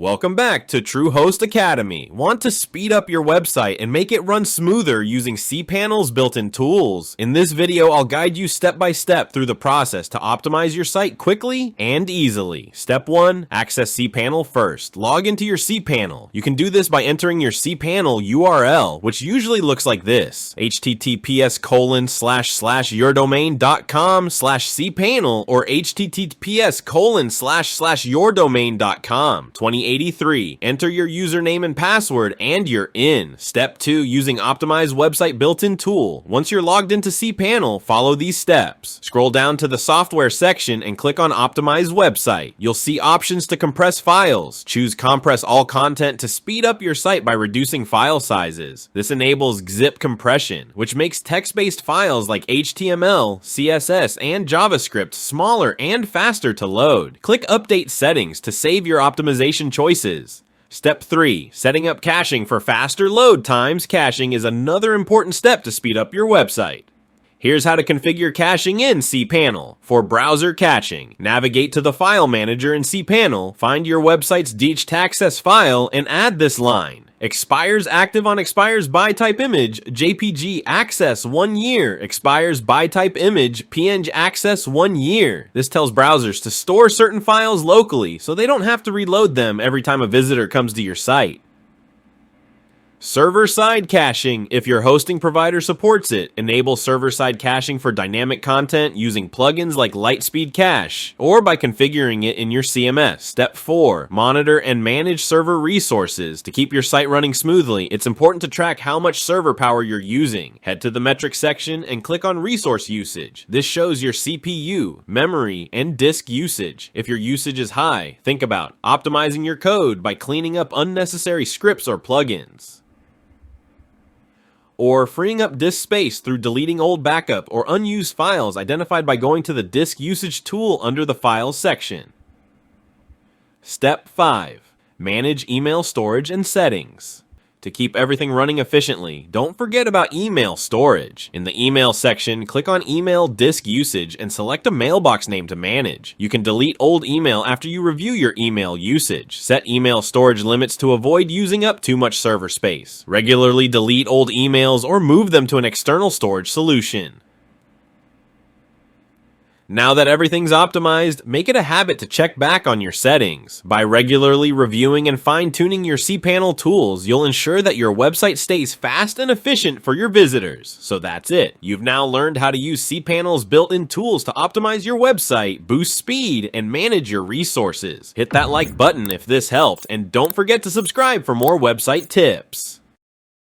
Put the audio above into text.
Welcome back to TrueHost Academy. Want to speed up your website and make it run smoother using cPanel's built-in tools? In this video, I'll guide you step by step through the process to optimize your site quickly and easily. Step 1. Access cPanel first. Log into your cPanel. You can do this by entering your cPanel URL, which usually looks like this: https://yourdomain.com/cPanel or https://yourdomain.com 2083. Enter your username and password and you're in. Step 2. Using Optimize Website built-in tool. Once you're logged into cPanel, follow these steps. Scroll down to the software section and click on Optimize Website. You'll see options to compress files. Choose Compress All Content to speed up your site by reducing file sizes. This enables Gzip compression, which makes text-based files like HTML, CSS, and JavaScript smaller and faster to load. Click Update Settings to save your optimization choices. Step 3. Setting up caching for faster load times. Caching is another important step to speed up your website. Here's how to configure caching in cPanel. For browser caching, navigate to the File Manager in cPanel, find your website's DHT file, and add this line: expires active on expires by type image, JPG access 1 year, expires by type image, PNG access 1 year. This tells browsers to store certain files locally so they don't have to reload them every time a visitor comes to your site. Server-side caching. If your hosting provider supports it, enable server-side caching for dynamic content using plugins like Lightspeed Cache, or by configuring it in your CMS. Step 4. Monitor and manage server resources. To keep your site running smoothly, it's important to track how much server power you're using. Head to the metrics section and click on resource usage. This shows your CPU, memory, and disk usage. If your usage is high, think about optimizing your code by cleaning up unnecessary scripts or plugins, or freeing up disk space through deleting old backup or unused files identified by going to the Disk Usage tool under the Files section. Step 5. Manage email storage and settings. To keep everything running efficiently, don't forget about email storage. In the email section, click on Email Disk Usage and select a mailbox name to manage. You can delete old email after you review your email usage. Set email storage limits to avoid using up too much server space. Regularly delete old emails or move them to an external storage solution. Now that everything's optimized, make it a habit to check back on your settings. By regularly reviewing and fine-tuning your cPanel tools, you'll ensure that your website stays fast and efficient for your visitors. So that's it. You've now learned how to use cPanel's built-in tools to optimize your website, boost speed, and manage your resources. Hit that like button if this helped, and don't forget to subscribe for more website tips.